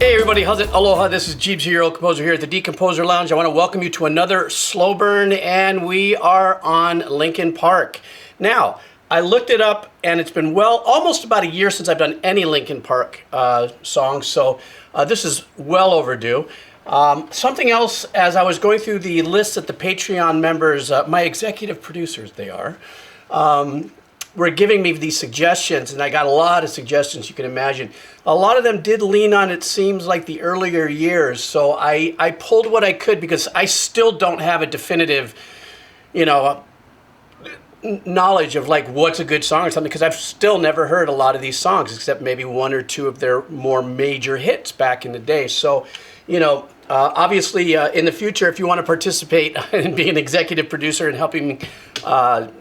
Hey everybody, how's it? Aloha, this is Geebz, your composer here at the Decomposer Lounge. I want to welcome you to another slow burn, and we are on Linkin Park. Now, I looked it up, and it's been almost about a year since I've done any Linkin Park songs, so this is well overdue. Something else, as I was going through the list that the Patreon members, my executive producers they are, were giving me these suggestions, and I got a lot of suggestions, you can imagine. A lot of them did lean on, it seems like, the earlier years, so I pulled what I could because I still don't have a definitive, knowledge of like what's a good song or something, because I've still never heard a lot of these songs except maybe one or two of their more major hits back in the day. So, obviously in the future, if you want to participate and be an executive producer and helping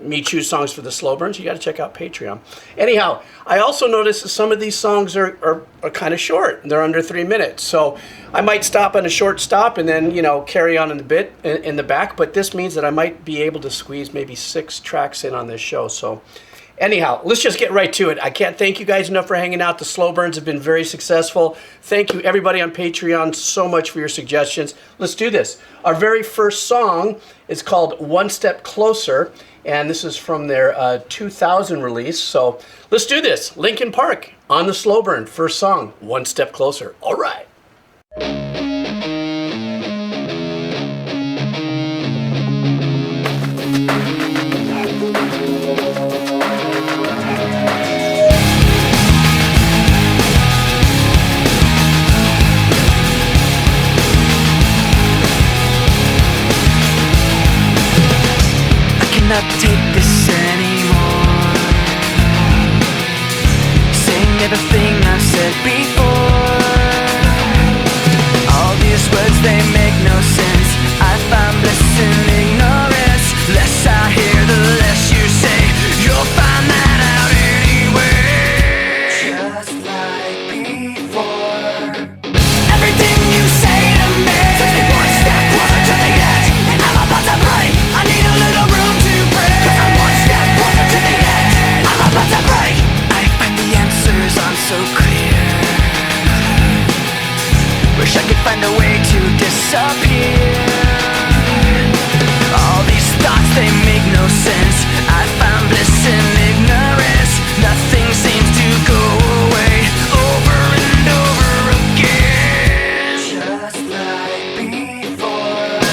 me choose songs for the slow burns, you got to check out Patreon. Anyhow, I also noticed that some of these songs are kind of short. They're under 3 minutes. So I might stop on a short stop and then, carry on in the bit in the back. But this means that I might be able to squeeze maybe 6 tracks in on this show. So anyhow, let's just get right to it. I can't thank you guys enough for hanging out. The slow burns have been very successful. Thank you, everybody on Patreon, so much for your suggestions. Let's do this. Our very first song is called One Step Closer, and this is from their 2000 release. So let's do this. Linkin Park on the slow burn. First song, One Step Closer. All right. Not take this anymore. Saying everything I've said before. All these words, they make no sense. I find bliss in ignorance. Less I hear, the less you say. You'll find that out anyway. Just like before. Everything you say to me takes me one step closer to the edge, and I'm about to break. I need a little room to break, 'cause I'm one step closer to the edge, and I'm about to break. I find the answers aren't so clear. Wish I could find a way to disappear. All these thoughts, they make no sense. I found bliss in ignorance. Nothing seems to go away. Over and over again. Just like before.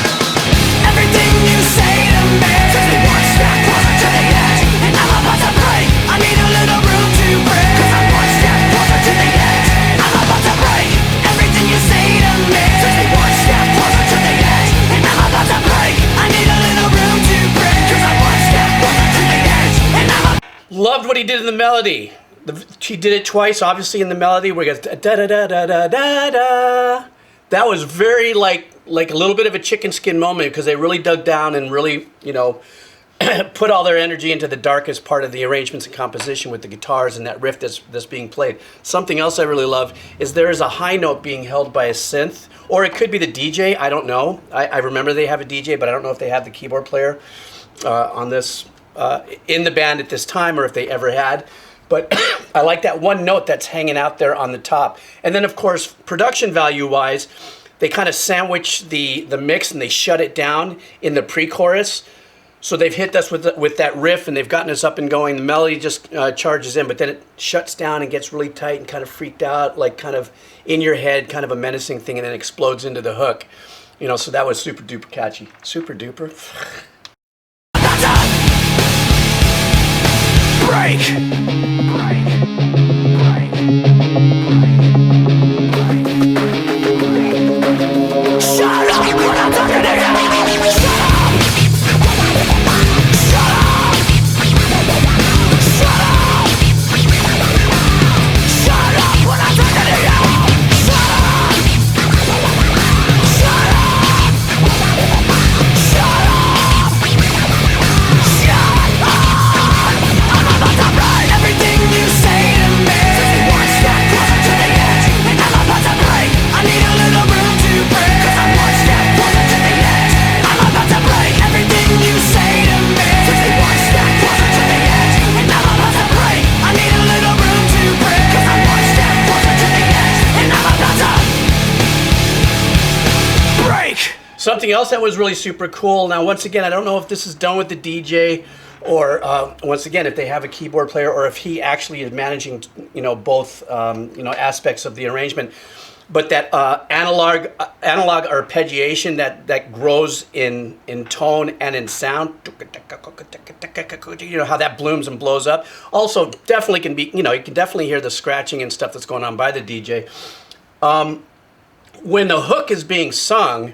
Everything you say to me takes me one step closer to the edge, and I'm about to break. I need a little room to break, 'cause I'm one step closer to the edge, and I'm about to break. Everything you say to me takes me one step closer to the edge, and I'm about to break. I need a little room to break, 'cause I'm one step closer to the edge, and I'm Loved what he did in the melody. He did it twice, obviously, in the melody where he goes da-da-da-da-da-da-da. That was very like a little bit of a chicken skin moment, because they really dug down and really, put all their energy into the darkest part of the arrangements and composition with the guitars and that riff that's being played. Something else I really love is there is a high note being held by a synth, or it could be the DJ, I don't know. I remember they have a DJ, but I don't know if they have the keyboard player on this, in the band at this time, or if they ever had. But I like that one note that's hanging out there on the top. And then, of course, production value-wise, they kind of sandwich the mix and they shut it down in the pre-chorus. So they've hit us with that riff, and they've gotten us up and going. The melody just charges in, but then it shuts down and gets really tight and kind of freaked out, like kind of in your head, kind of a menacing thing, and then explodes into the hook. So that was super duper catchy. Super duper. break. Shut up when I'm talking to you. Shut up. Shut up. Shut up. Shut up when I'm talking to you. Shut up. Shut up. Shut up. Shut up. I'm about to run every Something else that was really super cool. Now, once again, I don't know if this is done with the DJ or once again, if they have a keyboard player or if he actually is managing, both, aspects of the arrangement. But that analog arpeggiation that grows in tone and in sound, how that blooms and blows up. Also, definitely can be, you can definitely hear the scratching and stuff that's going on by the DJ. When the hook is being sung,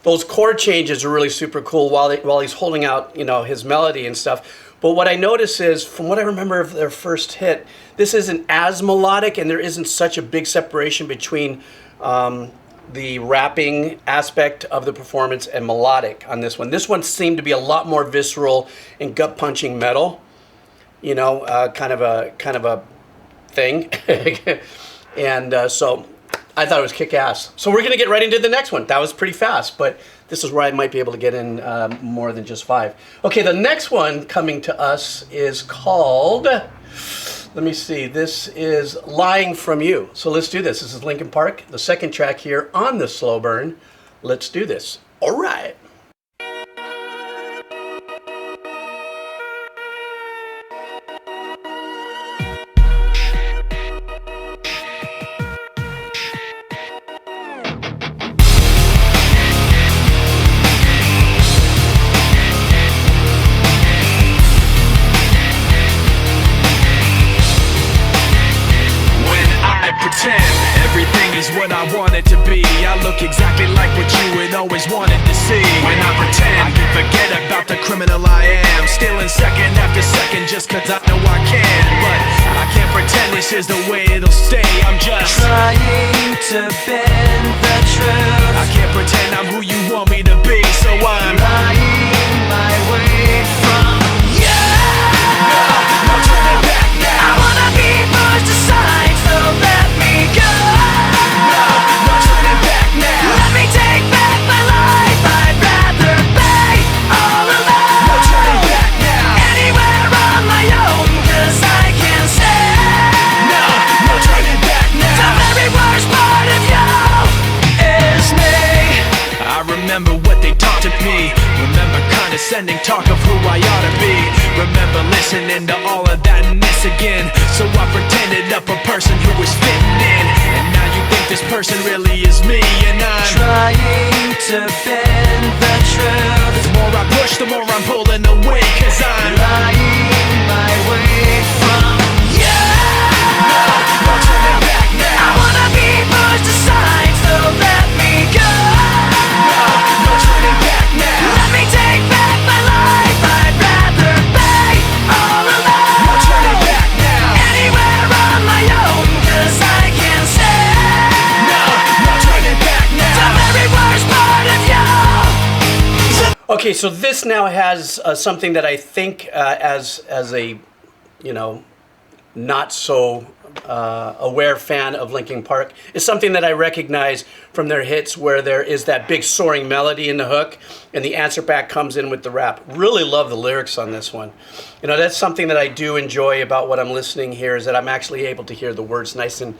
those chord changes are really super cool while he's holding out, his melody and stuff. But what I notice is, from what I remember of their first hit, this isn't as melodic, and there isn't such a big separation between the rapping aspect of the performance and melodic on this one. This one seemed to be a lot more visceral and gut-punching metal, kind of a thing, and so. I thought it was kick-ass. So we're going to get right into the next one. That was pretty fast, but this is where I might be able to get in more than just 5. Okay, the next one coming to us is called, let me see, this is Lying From You. So let's do this. This is Linkin Park, the second track here on the Slow Burn. Let's do this. All right. Everything is what I want it to be. I look exactly like what you had always wanted to see. When I pretend, I can forget about the criminal I am. Stealing second after second just cause I know I can. But I can't pretend this is the way it'll stay. I'm just trying to bend the truth. I can't pretend I'm who you want me to be. So I'm lying my way from you. No turning back now. I wanna be pushed aside, so let me go. No turning back now. Let me take back my life. I'd rather be all alone. No turning back now. Anywhere on my own, cause I can say no turning back now. The very worst part of you is me. I remember what they taught to me. Remember condescending talk of who I ought to be. Remember listening to all of that and this again. So I pretended up a person who was fitting in. And now you think this person really is me. And I'm trying to bend the truth. The more I push, the more I'm pulling away. Cause I'm lying my way from you. No turning back now. I wanna be pushed aside, so let me go. No turning back now. Let me take back my life. I'd rather be all alone. No turning back now. Anywhere on my own, cause I can say no turning back now. The very worst part of you. Okay, so this now has something that I think as a, not so aware fan of Linkin Park is something that I recognize from their hits, where there is that big soaring melody in the hook and the answer back comes in with the rap. Really love the lyrics on this one. That's something that I do enjoy about what I'm listening here, is that I'm actually able to hear the words nice, and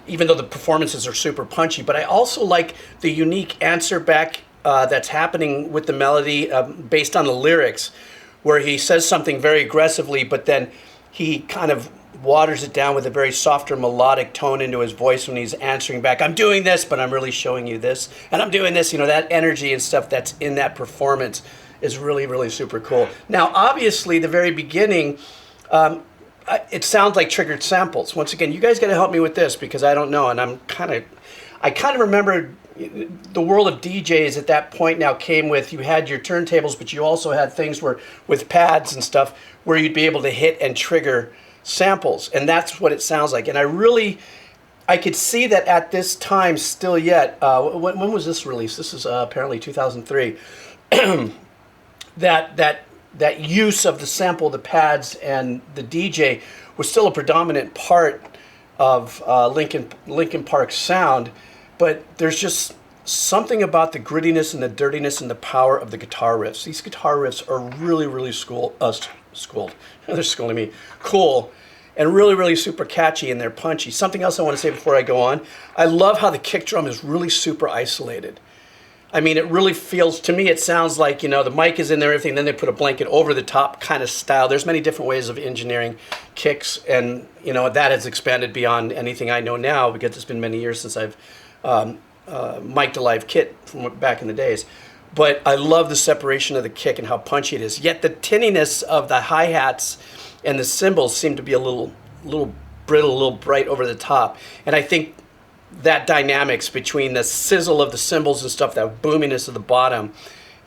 even though the performances are super punchy, but I also like the unique answer back that's happening with the melody based on the lyrics, where he says something very aggressively, but then he kind of waters it down with a very softer melodic tone into his voice when he's answering back. I'm doing this, but I'm really showing you this, and I'm doing this. That energy and stuff that's in that performance is really, really super cool. Now, obviously, the very beginning, it sounds like triggered samples. Once again, you guys got to help me with this, because I don't know, and I kind of remember the world of DJs at that point now came with, you had your turntables, but you also had things where with pads and stuff where you'd be able to hit and trigger samples, and that's what it sounds like. And I could see that at this time still yet. When was this released? This is apparently 2003. that use of the sample, the pads, and the DJ was still a predominant part of Linkin Park's sound, but there's just something about the grittiness and the dirtiness and the power of the guitar riffs. These guitar riffs are really, really they're schooling me, cool, and really, really super catchy, and they're punchy. Something else I want to say before I go on, I love how the kick drum is really super isolated. I mean, it really feels, to me, it sounds like, you know, the mic is in there, everything, then they put a blanket over the top kind of style. There's many different ways of engineering kicks, and, you know, that has expanded beyond anything I know now because it's been many years since I've mic'd a live kit from back in the days. But I love the separation of the kick and how punchy it is. Yet the tinniness of the hi-hats and the cymbals seem to be a little brittle, a little bright over the top. And I think that dynamics between the sizzle of the cymbals and stuff, that boominess of the bottom,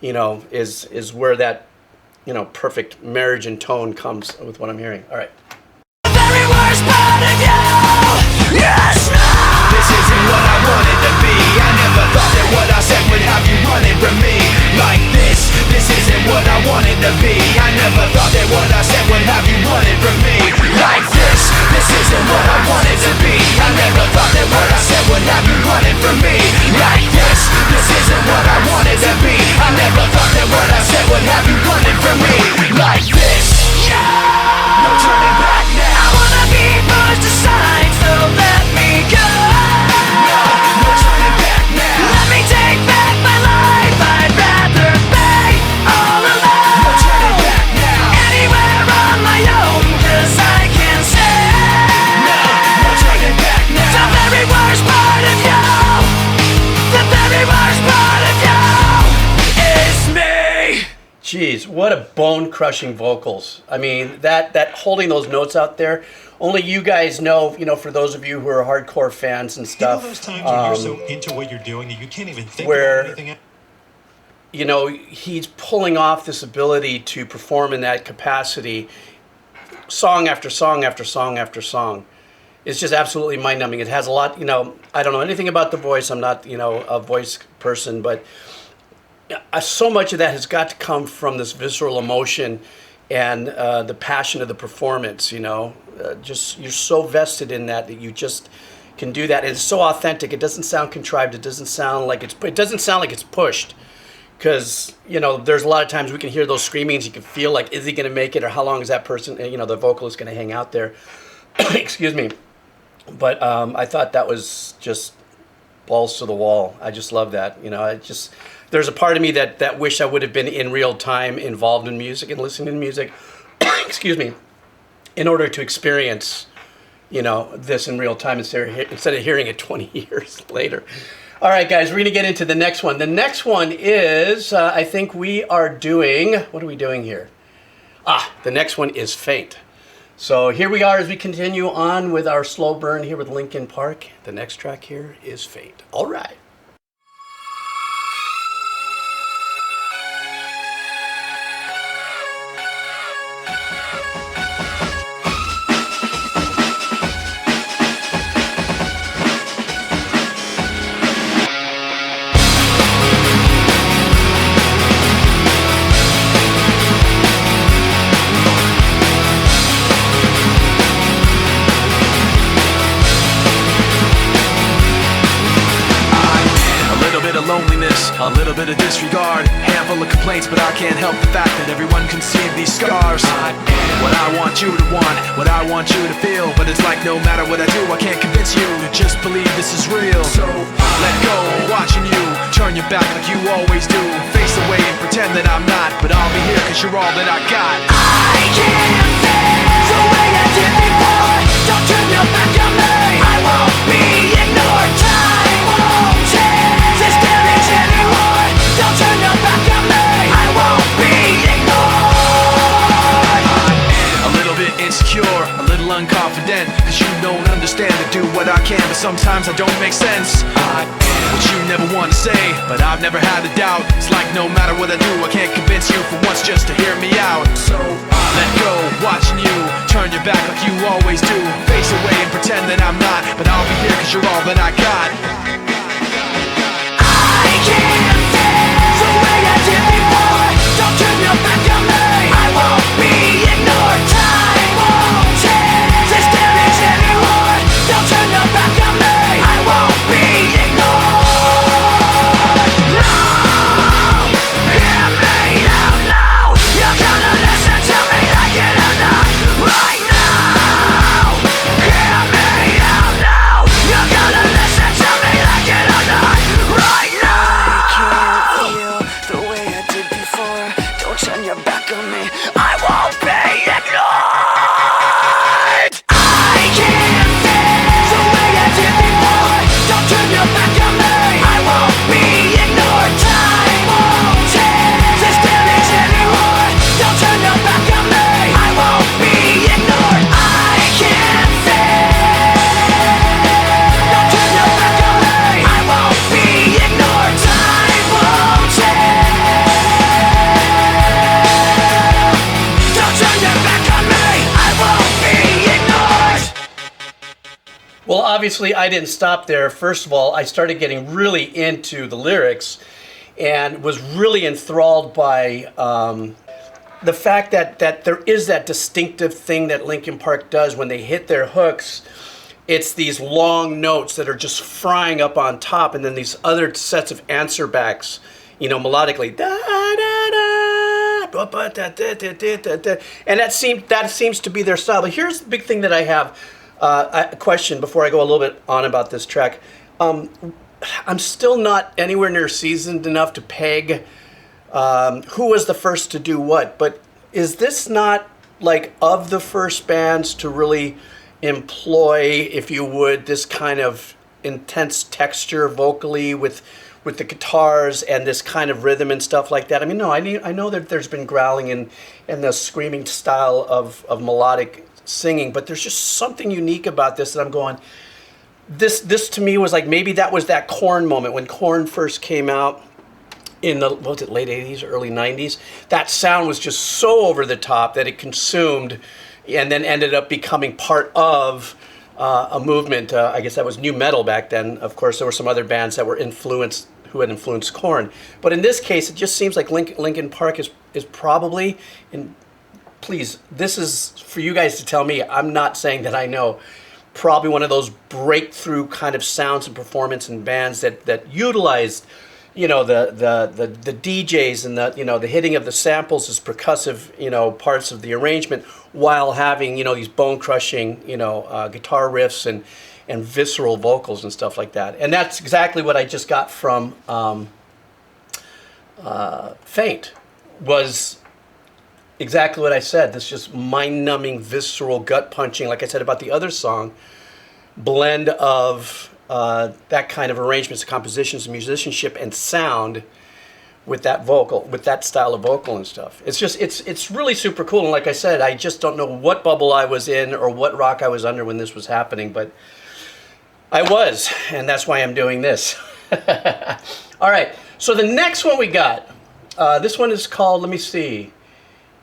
you know, is where that, you know, perfect marriage and tone comes with what I'm hearing. All right. The very worst part of you, yes, no. This isn't what I wanted to be. I never thought that what I said would have you running from me like this. This isn't what I wanted to be. I never thought that what I said would have you running from me like this. This isn't what I wanted to be. I never thought that what I said would have you running from me like this. This isn't what I wanted to be. I never thought that what I said would have you running from me like this. No turning back now. I wanna be pushed aside, so let me go. No turning back now. Let me take back my life. I'd rather be all alone. No turning back now. Anywhere on my own, 'cause I can say no turning back now. The very worst part of you, the very worst part of you is me. Jeez, what a bone-crushing vocals. I mean, that holding those notes out there, only you guys know, you know, for those of you who are hardcore fans and You know stuff. those times when you're so into what you're doing that you can't even think where, about anything else? You know, he's pulling off this ability to perform in that capacity song after song after song after song. It's just absolutely mind-numbing. It has a lot, you know, I don't know anything about the voice. I'm not, you know, a voice person, but so much of that has got to come from this visceral emotion and the passion of the performance, you know. Just, you're so vested in that you just can do that. And it's so authentic. It doesn't sound contrived. It doesn't sound like it's pushed. Because, you know, there's a lot of times we can hear those screamings. You can feel like, is he going to make it, or how long is that person, you know, the vocalist going to hang out there? Excuse me. But I thought that was just balls to the wall. I just love that. You know, there's a part of me that wish I would have been in real time involved in music and listening to music, excuse me, in order to experience, you know, this in real time instead of hearing it 20 years later. All right, guys, we're going to get into the next one. The next one is, I think we are doing, what are we doing here? The next one is Faint. So here we are as we continue on with our slow burn here with Linkin Park. The next track here is Faint. All right. A little bit of disregard, handful of complaints, but I can't help the fact that everyone can see these scars. I am what I want you to want, what I want you to feel, but it's like no matter what I do, I can't convince you to just believe this is real. So let go, watching you turn your back like you always do, face away and pretend that I'm not, but I'll be here 'cause you're all that I got. I can't feel the way I did before. Don't turn your back on me. I won't be ignored. Time won't change this damage anymore. Don't turn your back on me. I won't be ignored. I'm a little bit insecure, a little unconfident, 'cause you don't understand to do what I can, but sometimes I don't make sense. I am what you never want to say, but I've never had a doubt. It's like no matter what I do, I can't convince you for once just to hear me out. So let go, watching you turn your back like you always do, face away and pretend that I'm not, but I'll be here 'cause you're all that I got. I can't feel the way I did before. Don't turn your back on me. I won't be ignored. Time won't change this damage anymore. Don't turn your back on me. I won't be ignored. No, hear me out now. You're gonna listen to me like it or not. Right now, hear me out now. You're gonna listen to me like it or not. Right now. Well, obviously, I didn't stop there. First of all, I started getting really into the lyrics and was really enthralled by the fact that there is that distinctive thing that Linkin Park does when they hit their hooks. It's these long notes that are just frying up on top, and then these other sets of answer backs, you know, melodically. Da, da, da, ba, ba, da, da, da, da, da, da. And that seems to be their style. But here's the big thing that I have a question before I go a little bit on about this track. I'm still not anywhere near seasoned enough to peg who was the first to do what, but is this not like of the first bands to really employ, if you would, this kind of intense texture vocally with the guitars and this kind of rhythm and stuff like that? I mean, no, I know that there's been growling and the screaming style of melodic singing, but there's just something unique about this that I'm going, this to me was like, maybe that was that Korn moment when Korn first came out in the, what was it, late 80s, early 90s? That sound was just so over the top that it consumed and then ended up becoming part of a movement. I guess that was new metal back then. Of course, there were some other bands that were who had influenced Korn. But in this case, it just seems like Linkin Park is probably, and please, this is for you guys to tell me, I'm not saying that I know, probably one of those breakthrough kind of sounds and performance in bands that utilized, you know, the DJs and the, you know, the hitting of the samples as percussive, you know, parts of the arrangement, while having, you know, these bone crushing, you know, guitar riffs and visceral vocals and stuff like that. And that's exactly what I just got from Faint, was exactly what I said. This just mind-numbing, visceral, gut-punching, like I said about the other song, blend of that kind of arrangements, compositions, musicianship, and sound with that vocal, with that style of vocal and stuff. It's just, it's really super cool. And like I said, I just don't know what bubble I was in or what rock I was under when this was happening, but I was, and that's why I'm doing this. All right, so the next one we got, this one is called, let me see,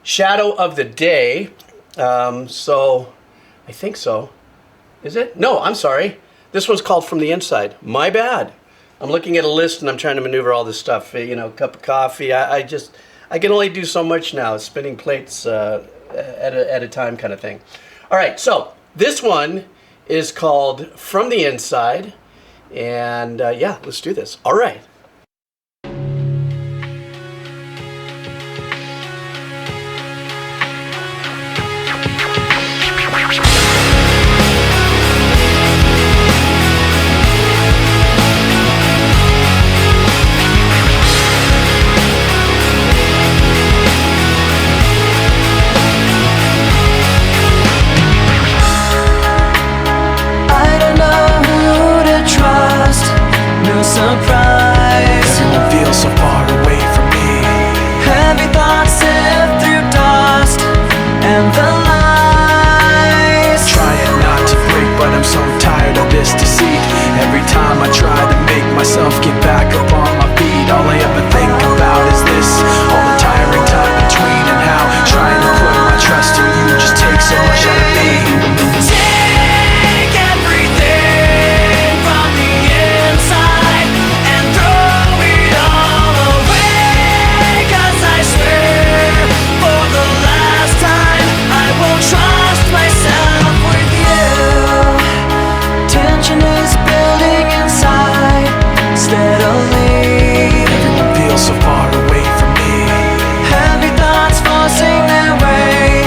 Shadow of the Day. So, I think so. Is it? No, I'm sorry. This one's called From the Inside. My bad. I'm looking at a list and I'm trying to maneuver all this stuff. You know, cup of coffee. I can only do so much now. Spinning plates at a time kind of thing. All right, so this one is called From the Inside. And yeah, let's do this. All right. Surprise, everyone feels so far away from me. Heavy thoughts sift through dust and the lies. Trying not to break, but I'm so tired of this deceit. Every time I try to make myself get back up on my feet, all I ever think about is this. All the tiring time between and how trying to put my trust in you just takes so much out of me. Take everything from the inside. So far away from me. Heavy thoughts forcing their way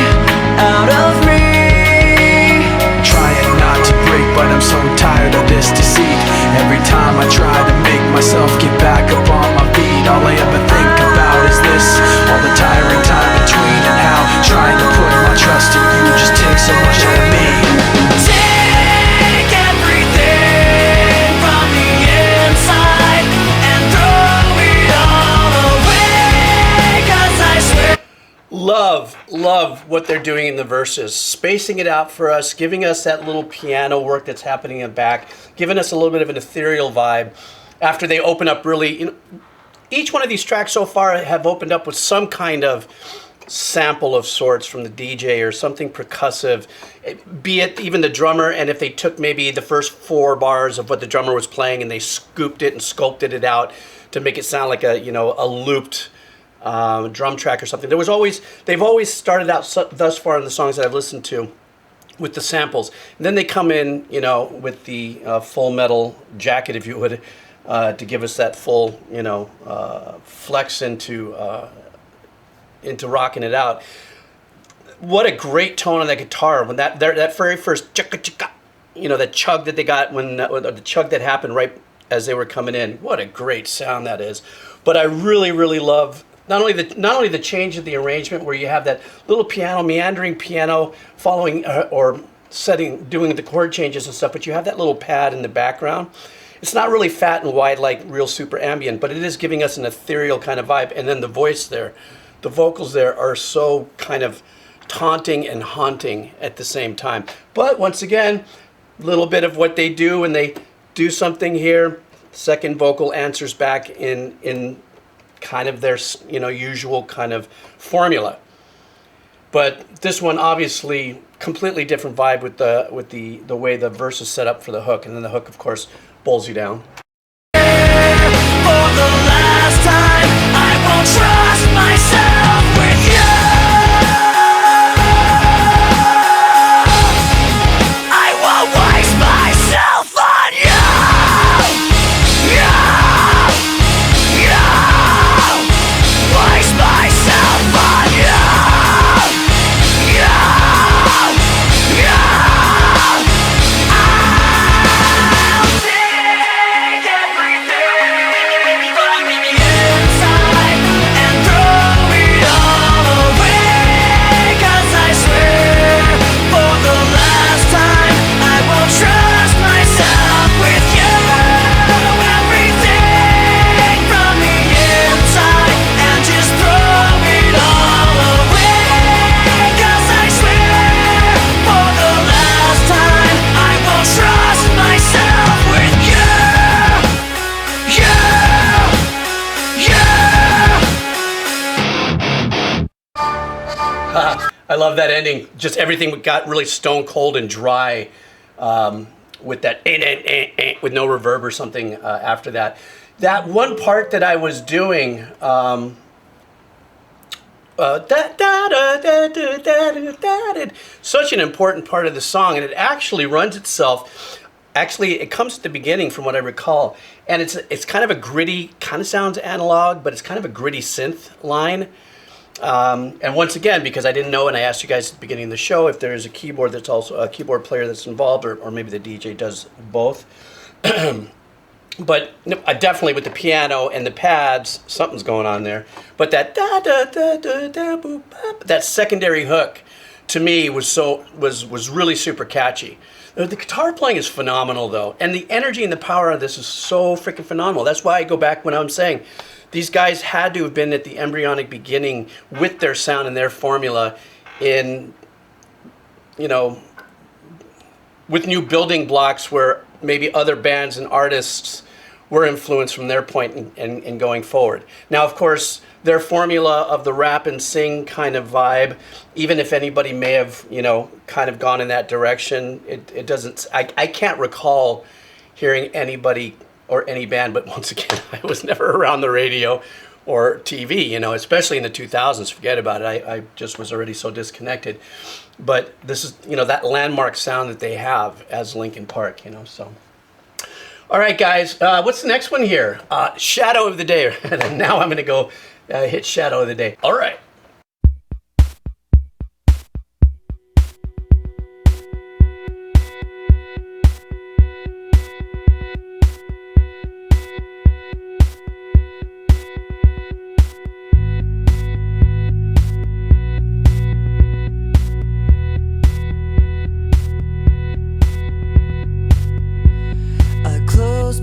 out of me. Trying not to break, but I'm so tired of this deceit. Every time I try to make myself get back up on my feet, all I ever think about is this. All the tiring time between and how trying to put my trust in you just takes so much out of me. Take everything from the inside and throw it all away, 'cause I swear. Love what they're doing in the verses, spacing it out for us, giving us that little piano work that's happening in the back, giving us a little bit of an ethereal vibe after they open up really, you know, each one of these tracks so far have opened up with some kind of sample of sorts from the DJ or something percussive, be it even the drummer, and if they took maybe the first 4 bars of what the drummer was playing and they scooped it and sculpted it out to make it sound like a, you know, a looped drum track or something. They've always started out thus far in the songs that I've listened to with the samples. And then they come in, you know, with the full metal jacket, if you would, to give us that full, you know, flex into rocking it out. What a great tone on that guitar when that very first chugga chugga, you know, the chug that they got when the chug that happened right as they were coming in. What a great sound that is. But I really love not only the change of the arrangement where you have that little piano, meandering piano following or doing the chord changes and stuff, but you have that little pad in the background. It's not really fat and wide like real super ambient, but it is giving us an ethereal kind of vibe. And then the voice there, the vocals there are so kind of taunting and haunting at the same time. But once again, a little bit of what they do when they do something here, second vocal answers back in kind of their, you know, usual kind of formula. But this one obviously completely different vibe with the way the verse is set up for the hook, and then the hook of course pulls you down. For the last time, I won't trust myself with you. I won't waste myself on you. Waste myself on you. I'll take everything from the inside and throw it all away. 'Cause I swear, for the last time, I won't trust myself with you. Everything from the inside and just throw it all away. 'Cause I swear, for the last time, I won't trust myself with you. I love that ending. Just everything got really stone cold and dry with that with no reverb or something after that. That one part that I was doing, such an important part of the song, and it actually runs itself. Actually, it comes at the beginning from what I recall, and it's kind of a gritty, kind of sounds analog, but it's kind of a gritty synth line. And once again, because I didn't know, and I asked you guys at the beginning of the show if there is a keyboard that's also a keyboard player that's involved, or maybe the DJ does both. But definitely with the piano and the pads, something's going on there. But that that secondary hook, to me, was really super catchy. The guitar playing is phenomenal, though, and the energy and the power of this is so freaking phenomenal. That's why I go back when I'm saying these guys had to have been at the embryonic beginning with their sound and their formula in, you know, with new building blocks where maybe other bands and artists were influenced from their point in going forward. Now, of course, their formula of the rap and sing kind of vibe, even if anybody may have, you know, kind of gone in that direction, it doesn't, I can't recall hearing anybody or any band, but once again, I was never around the radio or TV, you know, especially in the 2000s, forget about it. I just was already so disconnected. But this is, you know, that landmark sound that they have as Linkin Park, you know, so. All right, guys, what's the next one here? Shadow of the Day. Now I'm going to go hit Shadow of the Day. All right.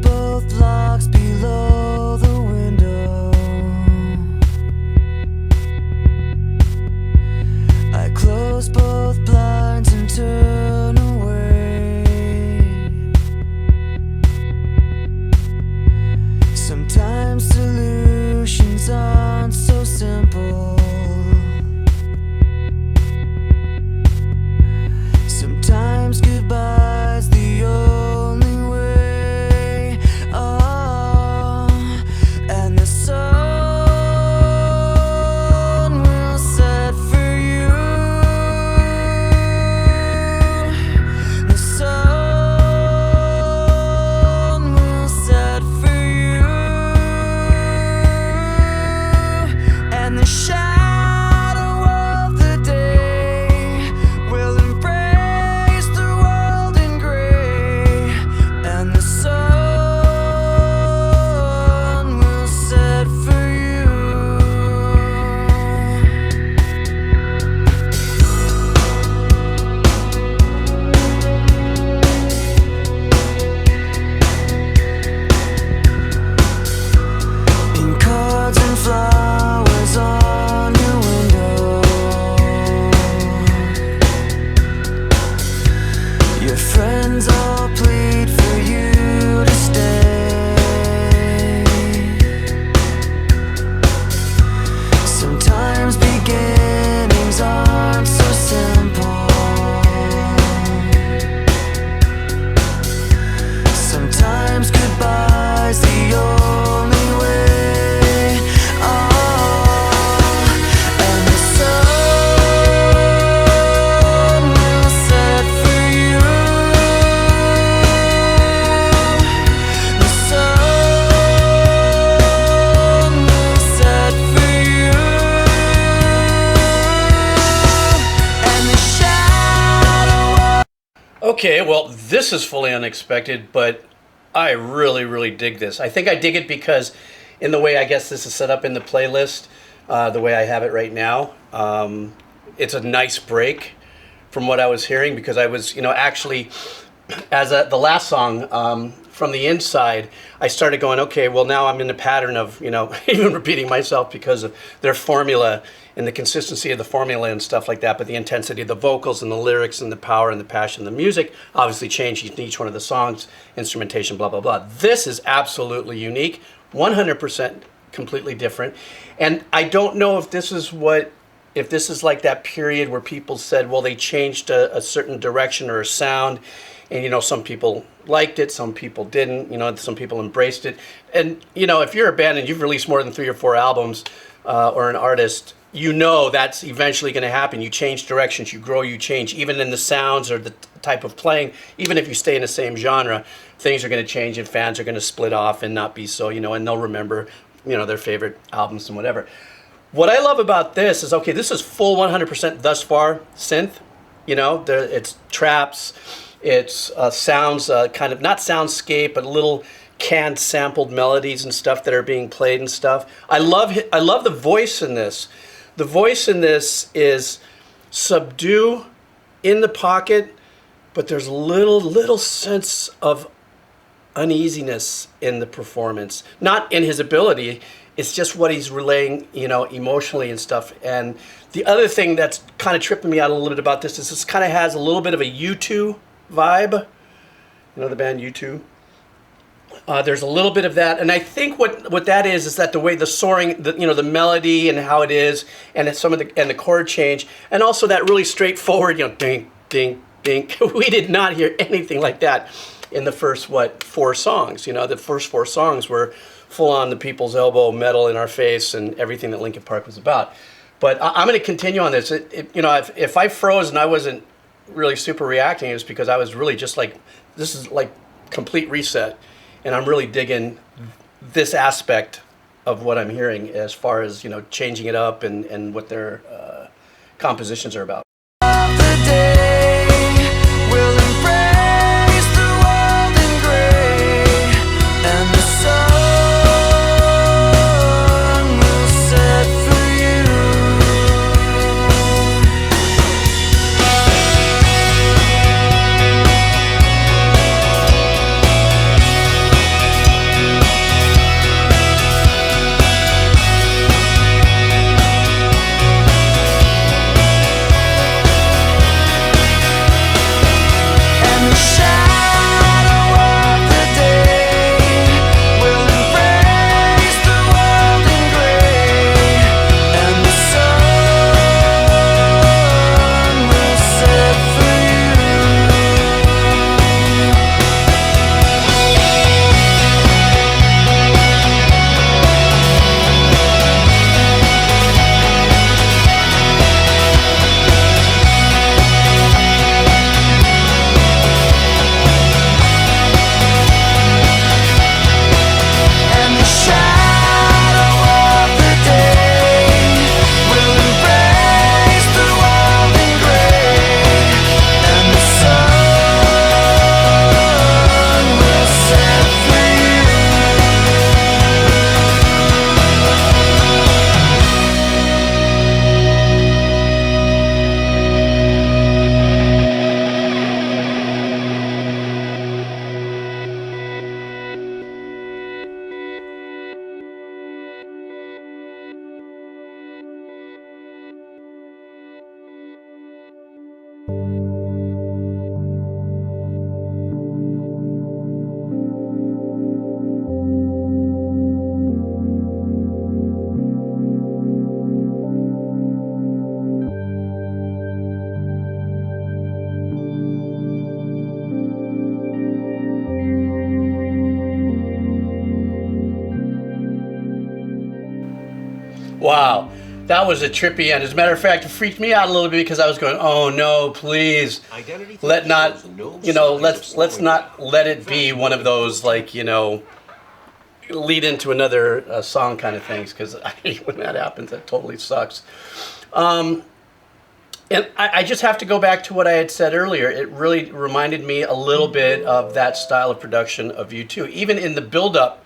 Both locks below the window. Your friends all plead for you to stay. Sometimes beginnings aren't so simple. Sometimes goodbye's the only way. And the sun will set for you. The sun will set for you. And the shadow. Okay, well, this is fully unexpected, but I really, really dig this. I think I dig it because in the way I guess this is set up in the playlist, the way I have it right now, it's a nice break from what I was hearing, because I was, actually, as the last song, From the Inside, I started going, okay, well, now I'm in a pattern of, even repeating myself because of their formula and the consistency of the formula and stuff like that, but the intensity of the vocals and the lyrics and the power and the passion, the music obviously changed in each one of the songs, instrumentation, blah, blah, blah. This is absolutely unique, 100% completely different. And I don't know if this is like that period where people said, well, they changed a certain direction or a sound, and some people liked it, some people didn't, some people embraced it. And if you're a band and you've released more than 3 or 4 albums, or an artist, that's eventually going to happen. You change directions, you grow, you change, even in the sounds or the type of playing. Even if you stay in the same genre, things are going to change and fans are going to split off and not be so, and they'll remember, their favorite albums and whatever. What I love about this is, okay, this is full 100% thus far synth. It's traps, it's sounds, kind of not soundscape, but little canned sampled melodies and stuff that are being played and stuff. I love the voice in this. The voice in this is subdued, in the pocket, but there's little sense of uneasiness in the performance. Not in his ability, it's just what he's relaying, emotionally and stuff. And the other thing that's kind of tripping me out a little bit about this is this kind of has a little bit of a U2 vibe. The band U2. There's a little bit of that, and I think what that is that the way the soaring, the melody and how it is, and it's the chord change, and also that really straightforward, ding, ding, ding. We did not hear anything like that in the first 4 songs. The first 4 songs were full on the people's elbow, metal in our face, and everything that Linkin Park was about. But I'm going to continue on this. If I froze and I wasn't really super reacting, it's because I was really just like, this is like complete reset. And I'm really digging this aspect of what I'm hearing as far as, changing it up and what their compositions are about. The day will embrace the world in gray, and the sun will set for you. Wow, that was a trippy end. As a matter of fact, it freaked me out a little bit because I was going, "Oh no, please, let's not let it be one of those like lead into another song kind of things," because I hate when that happens. That totally sucks. And I just have to go back to what I had said earlier. It really reminded me a little bit of that style of production of U2, even in the build-up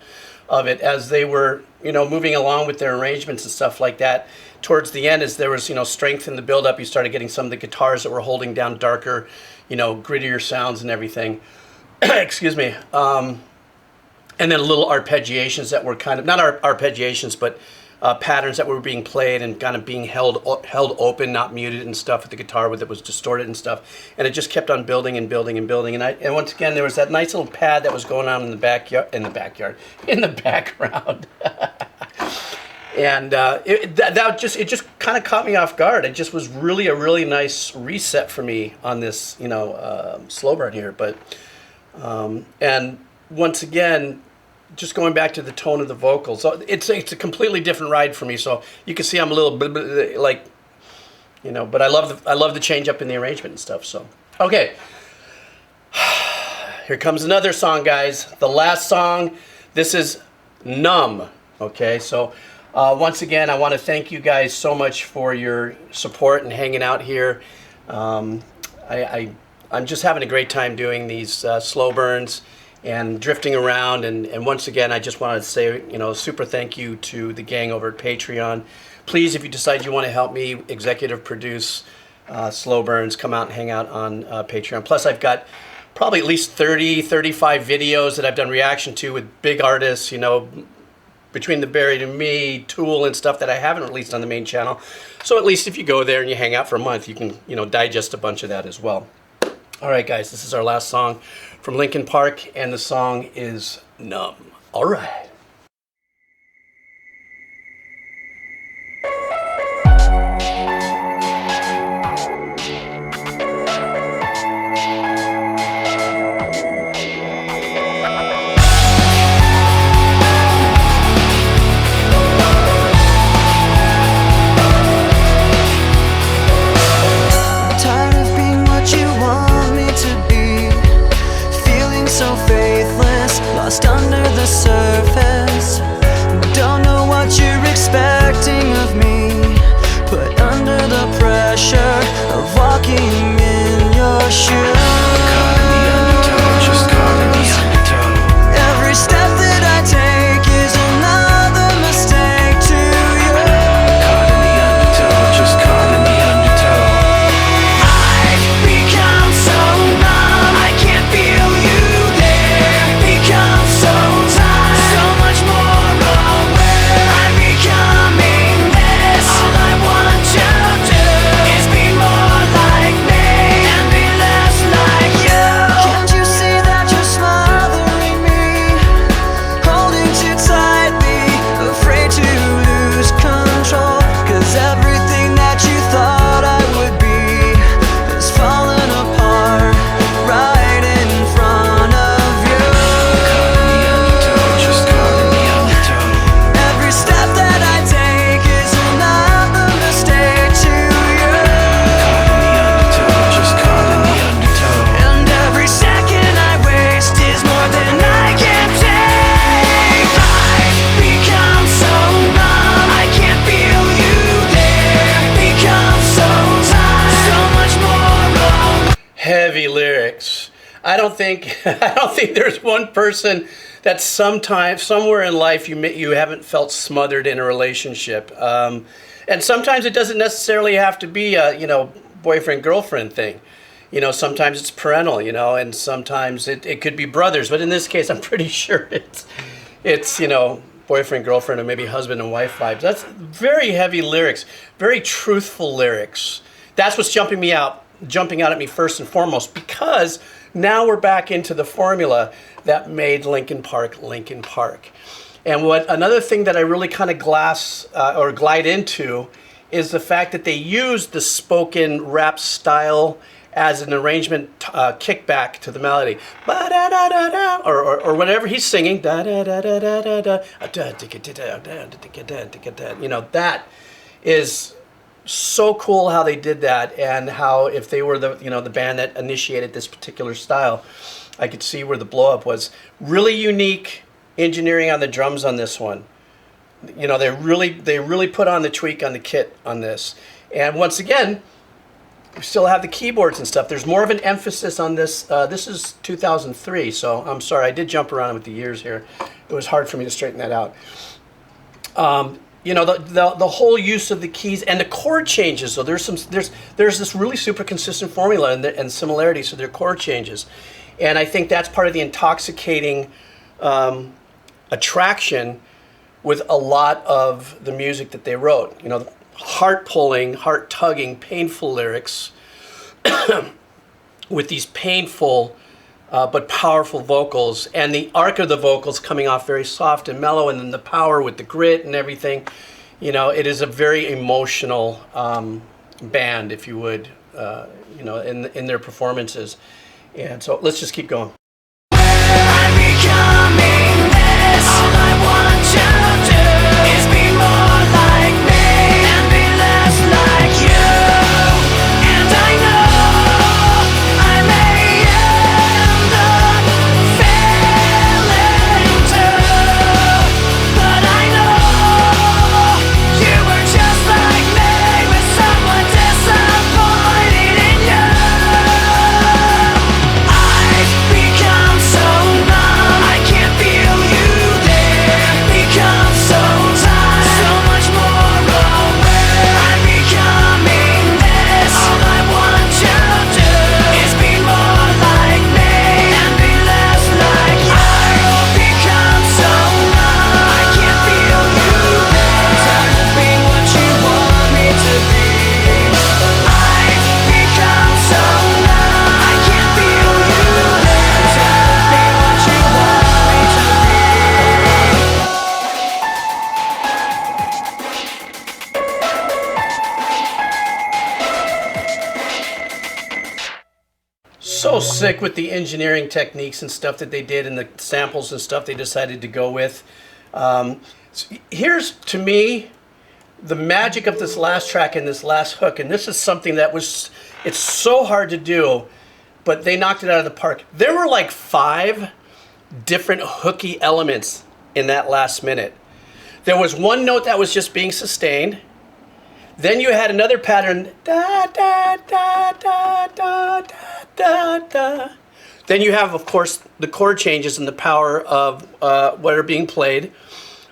of it as they were, moving along with their arrangements and stuff like that. Towards the end, as there was, strength in the build-up, you started getting some of the guitars that were holding down darker, grittier sounds and everything. Excuse me. And then little arpeggiations that were kind of, not arpeggiations, but patterns that were being played and kind of being held open, not muted and stuff with the guitar that was distorted and stuff. And it just kept on building and building and building. And once again, there was that nice little pad that was going on in the background. And it just kind of caught me off guard. It just was really a really nice reset for me on this, slow burn here. But and once again, just going back to the tone of the vocals, so it's a completely different ride for me. So you can see I'm a little bit like, but I love the change up in the arrangement and stuff. So okay, here comes another song, guys. The last song. This is Numb. Okay, so once again, I want to thank you guys so much for your support and hanging out here. I'm just having a great time doing these slow burns and drifting around, and once again, I just wanted to say, super thank you to the gang over at Patreon. Please, if you decide you want to help me executive produce slow burns, come out and hang out on Patreon. Plus, I've got probably at least 30, 35 videos that I've done reaction to with big artists, Between the Buried and Me, Tool, and stuff that I haven't released on the main channel. So at least if you go there and you hang out for a month, you can, digest a bunch of that as well. All right, guys, this is our last song from Linkin Park, and the song is Numb. All right. Lost under the surface. Don't know what you're expecting of me. Put under the pressure of walking in your shoes. Caught in the undertow, just caught in the undertow. Every step that I take is another mistake to you. Caught in the undertow, just caught in the undertow. I've become so numb, I can't feel you there. Become so tired, so much more aware. I'm becoming this. All I want to do is be more like me and be less like you. Can't you see that you're smothering me, holding too tightly, afraid to lose control? 'Cause everything that you thought I would be is falling apart right in front of you. Caught in the undertow, just caught in the undertow. Every step that I take is another mistake to you. Caught in the undertow, just caught in the undertow. And every second I waste is more than I can take. I've become so numb, I can't feel you there. Become so tired, so much more wrong. Heavy lyrics. I don't think there's one person that somewhere in life you haven't felt smothered in a relationship. And sometimes it doesn't necessarily have to be a boyfriend girlfriend thing. Sometimes it's parental. And sometimes it could be brothers. But in this case, I'm pretty sure it's boyfriend girlfriend or maybe husband and wife vibes. That's very heavy lyrics, very truthful lyrics. That's what's jumping out at me first and foremost, because now we're back into the formula that made Linkin Park Linkin Park. And another thing that I really kind of glide into is the fact that they used the spoken rap style as an arrangement kickback to the melody, ba-da-da-da-da, or whatever he's singing, da-da-da-da-da-da, you know, that is so cool how they did that, and how if they were the, you know, the band that initiated this particular style, I could see where the blow up was. Really unique engineering on the drums on this one. You know, they really put on the tweak on the kit on this. And once again, we still have the keyboards and stuff. There's more of an emphasis on this. This is 2003, so I'm sorry, I did jump around with the years here. It was hard for me to straighten that out. You know, the whole use of the keys and the chord changes. So there's this really super consistent formula and similarities to their chord changes, and I think that's part of the intoxicating attraction with a lot of the music that they wrote. You know, heart-pulling, heart-tugging, painful lyrics with these painful but powerful vocals, and the arc of the vocals coming off very soft and mellow, and then the power with the grit and everything. You know, it is a very emotional band, if you would, you know, in their performances. And so let's just keep going. I'm becoming this. All I want to do is be more like me and be less like you. And I know I may end up failing too, but I know you were just like me, with someone disappointed in you. I've become so numb, I can't feel you there. Become so tired, so much more aware. I'm becoming this. All I want to do is be more like me and be less like you. I've become so numb, I can't feel you there. Tired of being what you want me to be. I've become so numb, I can't feel you there. Tired of being what you want me to be. So sick with the engineering techniques and stuff that they did, and the samples and stuff they decided to go with. Here's, to me, the magic of this last track and this last hook, and this is something that was, it's so hard to do, but they knocked it out of the park. There were like 5 different hooky elements in that last minute. There was one note that was just being sustained. Then you had another pattern, da da da da da da da da. Then you have, of course, the chord changes and the power of what are being played,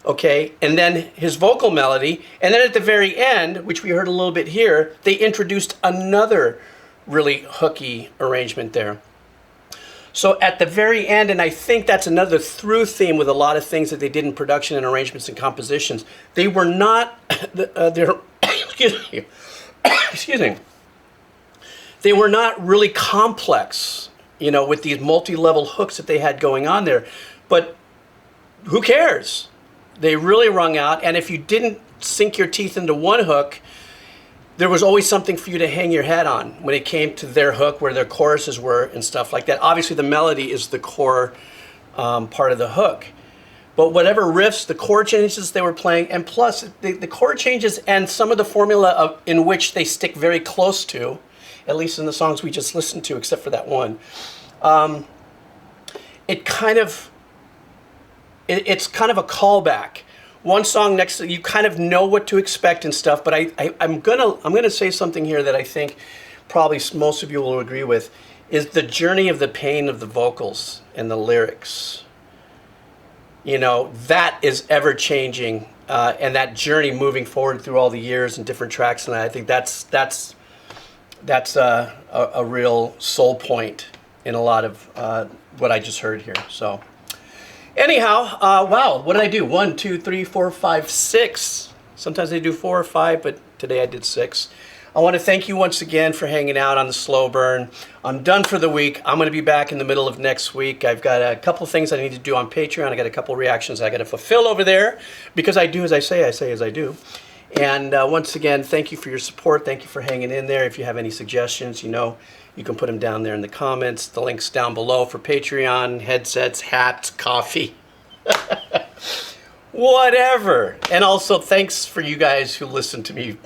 okay? And then his vocal melody. And then at the very end, which we heard a little bit here, they introduced another really hooky arrangement there. So at the very end, and I think that's another through theme with a lot of things that they did in production and arrangements and compositions, they were not, excuse me, they were not really complex, you know, with these multi-level hooks that they had going on there. But who cares? They really rung out, and if you didn't sink your teeth into one hook, there was always something for you to hang your head on when it came to their hook, where their choruses were and stuff like that. Obviously, the melody is the core part of the hook. But whatever riffs, the chord changes they were playing, and plus the chord changes and some of the formula in which they stick very close to, at least in the songs we just listened to, except for that one, it's kind of a callback. One song next to you kind of know what to expect and stuff, but I'm gonna say something here that I think probably most of you will agree with, is the journey of the pain of the vocals and the lyrics. You know, that is ever changing, and that journey moving forward through all the years and different tracks, and I think that's a real soul point in a lot of what I just heard here. So anyhow, wow, what did I do? 1, 2, 3, 4, 5, 6. Sometimes I do 4 or 5, but today I did 6. I want to thank you once again for hanging out on the Slow Burn. I'm done for the week. I'm going to be back in the middle of next week. I've got a couple of things I need to do on Patreon. I got a couple of reactions I got to fulfill over there, because I do as I say as I do. And once again, thank you for your support. Thank you for hanging in there. If you have any suggestions, you know, You can put them down there in the comments. The link's down below for Patreon, headsets, hats, coffee, whatever. And also, thanks for you guys who listened to me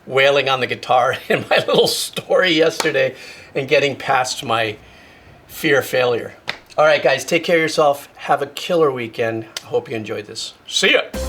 wailing on the guitar in my little story yesterday and getting past my fear of failure. All right, guys, take care of yourself. Have a killer weekend. I hope you enjoyed this. See ya.